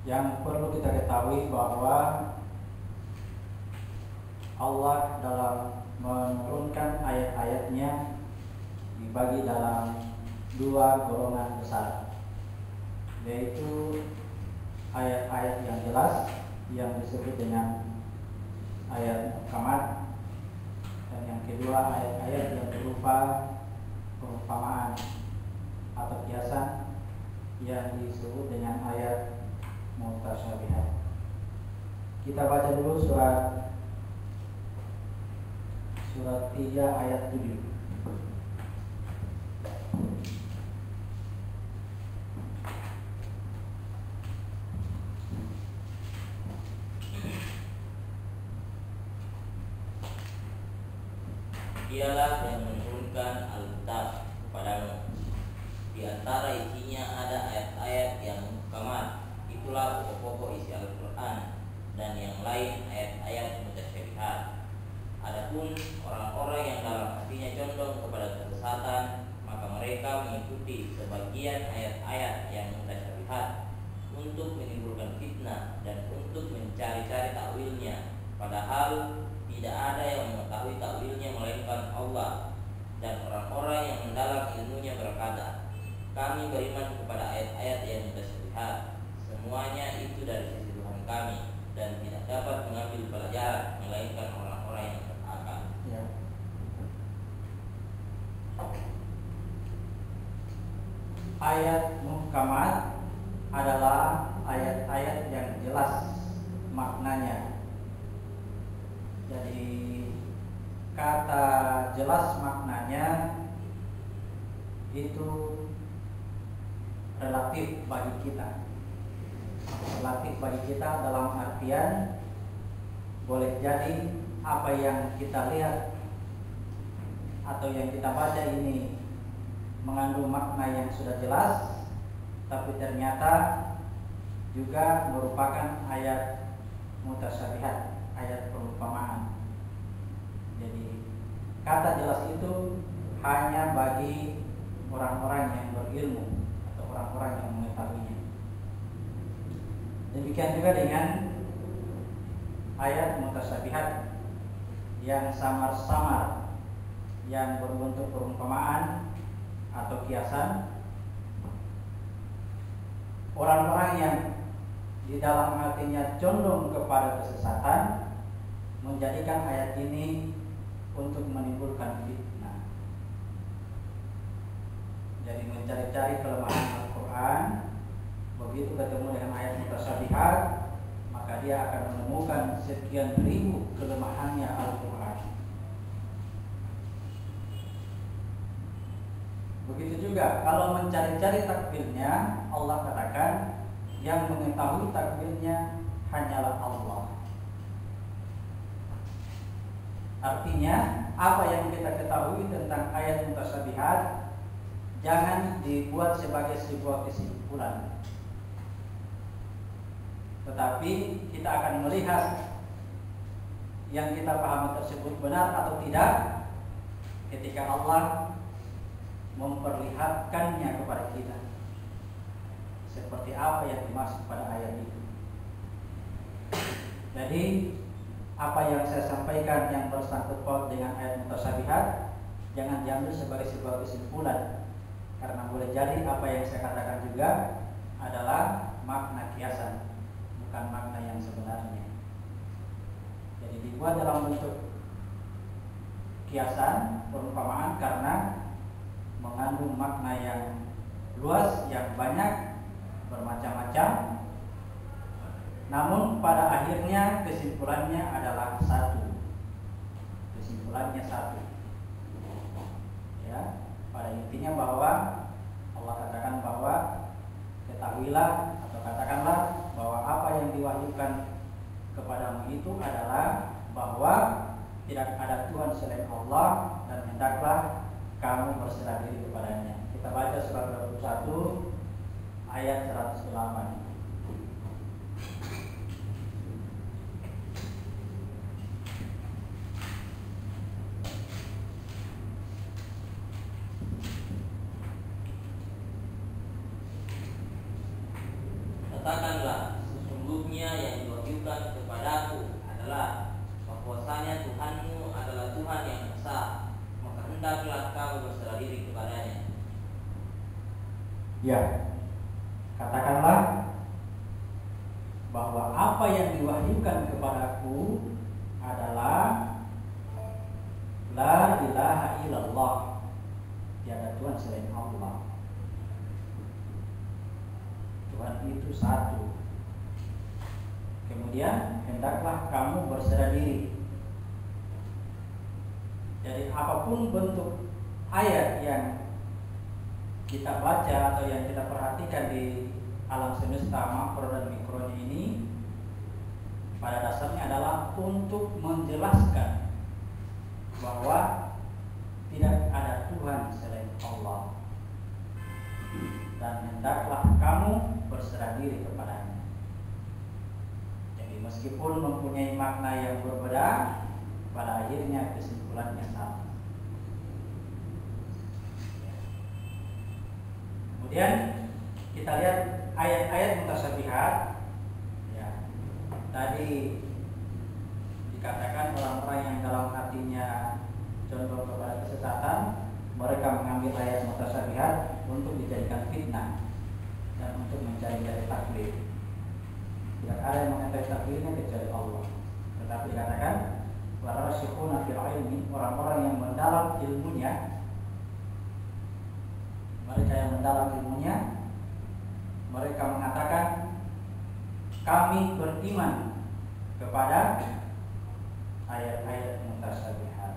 Yang perlu kita ketahui bahwa Allah dalam menurunkan ayat-ayatnya dibagi dalam dua golongan besar, yaitu ayat-ayat yang jelas yang disebut dengan ayat muhkamat, dan yang kedua ayat-ayat yang berupa perumpamaan atau kiasan yang disebut dengan ayat mutasyabihat. Kita baca dulu surat 3 ayat 7. Dialah yang menurunkan Alkitab kepadamu. Di antara isinya ada ayat-ayat yang muhkamat, itulah pokok-pokok isi Al-Quran, dan yang lain ayat-ayat mutasyabihat. Adapun orang-orang yang dalam hatinya condong kepada kesesatan, maka mereka mengikuti sebagian ayat-ayat yang mutasyabihat untuk menimbulkan fitnah dan untuk mencari-cari takwilnya, padahal tidak ada yang mengetahui takwilnya melainkan Allah. Dan orang-orang yang mendalam ilmunya berkata, kami beriman kepada ayat-ayat yang mutasyabihat, semuanya itu dari sisi Tuhan kami, dan tidak dapat mengambil pelajaran melainkan orang-orang yang berakal. Ya. Ayat muhkamat adalah ayat-ayat yang jelas maknanya. Jadi kata jelas maknanya itu relatif bagi kita. Relatif bagi kita dalam artian boleh jadi apa yang kita lihat atau yang kita baca ini mengandung makna yang sudah jelas, tapi ternyata juga merupakan ayat mutasyabihat, ayat perumpamaan. Jadi kata jelas itu hanya bagi orang-orang yang berilmu atau orang-orang yang mengetahuinya. Demikian juga dengan ayat mutasyabihat yang samar-samar, yang berbentuk perumpamaan atau kiasan. Orang-orang yang di dalam hatinya condong kepada kesesatan menjadikan ayat ini untuk menimbulkan fitnah. Jadi mencari-cari kelemahan Al-Quran, begitu ketemu dengan ayat mutasyabihat, maka dia akan menemukan sekian ribu kelemahannya Al-Quran. Begitu juga kalau mencari-cari takwilnya, Allah katakan yang mengetahui takwilnya hanyalah Allah. Artinya apa yang kita ketahui tentang ayat mutasyabihat jangan dibuat sebagai sebuah kesimpulan, tetapi kita akan melihat yang kita pahami tersebut benar atau tidak ketika Allah memperlihatkannya kepada kita, seperti apa yang dimaksud pada ayat itu. Jadi apa yang saya sampaikan yang bersangkut paut dengan ayat mutasyabihat jangan diambil sebagai sebuah kesimpulan, karena boleh jadi apa yang saya katakan juga adalah makna kiasan, bukan makna yang sebenarnya. Jadi dibuat dalam bentuk kiasan, perumpamaan, karena mengandung makna yang luas, yang banyak, bermacam-macam. Namun pada akhirnya kesimpulannya adalah satu. Kesimpulannya satu. Ya, pada intinya bahwa Allah katakan bahwa ketahuilah atau katakanlah bahwa apa yang diwahyukan kepadamu itu adalah bahwa tidak ada Tuhan selain Allah, dan hendaklah kamu berserah diri kepadanya. Kita baca surat 21 ayat 108. Katakanlah, sesungguhnya yang diwahyukan kepadaku adalah bahwasanya Tuhanmu adalah Tuhan yang esa, maka hendaklah kamu berserah diri kepadanya. Ya, katakanlah bahwa apa yang diwahyukan kepadaku adalah la ilaha illallah, tiada Tuhan selain Allah. Tuhan itu satu. Kemudian hendaklah kamu berserah diri. Jadi apapun bentuk ayat yang kita baca atau yang kita perhatikan di alam semesta makro dan mikro ini, pada dasarnya adalah untuk menjelaskan bahwa tidak ada Tuhan selain Allah, dan hendaklah kamu berserah diri kepadanya. Jadi meskipun mempunyai makna yang berbeda, pada akhirnya kesimpulannya sama. Kemudian kita lihat ayat-ayat mutasyabihat. Ya, tadi dikatakan orang-orang yang dalam hatinya condong kepada kesesatan, mereka mengambil ayat mutasyabihat untuk dijadikan fitnah dan untuk mencari-cari takwil. Tidak ada yang mengetahui takwilnya kecuali Allah. Tetapi dikatakan warasikhuna fil ilmi, orang-orang yang mendalam ilmunya, mereka yang mendalam ilmunya, mereka mengatakan kami beriman kepada ayat-ayat mutasyabihat.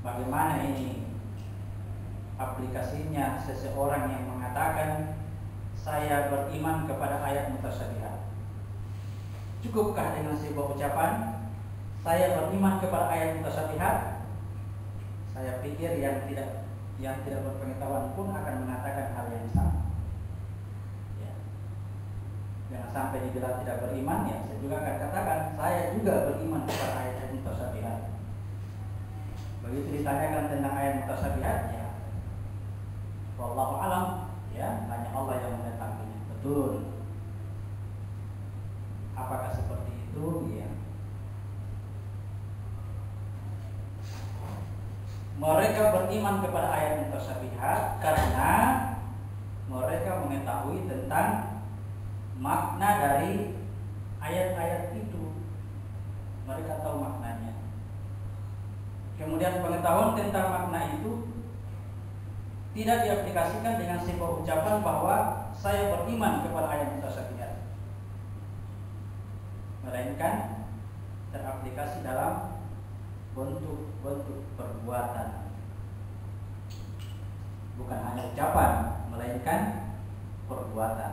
Bagaimana ini aplikasinya seseorang yang mengatakan saya beriman kepada ayat mutasyabihat? Cukupkah dengan sebuah ucapan saya beriman kepada ayat mutasyabihat? Saya pikir yang tidak berpengetahuan pun akan mengatakan hal yang sama. Ya. Jangan sampai dibilang tidak beriman, ya saya juga akan katakan saya juga beriman kepada ayat mutasyabihat. Begitu ditanyakan tentang ayat mutasyabihat, ya wallahu alam, ya hanya Allah yang mengetahuinya. Betul. Apakah seperti itu? Ya. Mereka beriman kepada ayat mutasyabihat karena mereka mengetahui tentang makna dari ayat-ayat itu. Mereka tahu maknanya. Kemudian pengetahuan tentang makna itu tidak diaplikasikan dengan sebuah ucapan bahwa saya beriman kepada ayat mutasyabihat, melainkan teraplikasi dalam bentuk perbuatan, bukan hanya ucapan, melainkan perbuatan.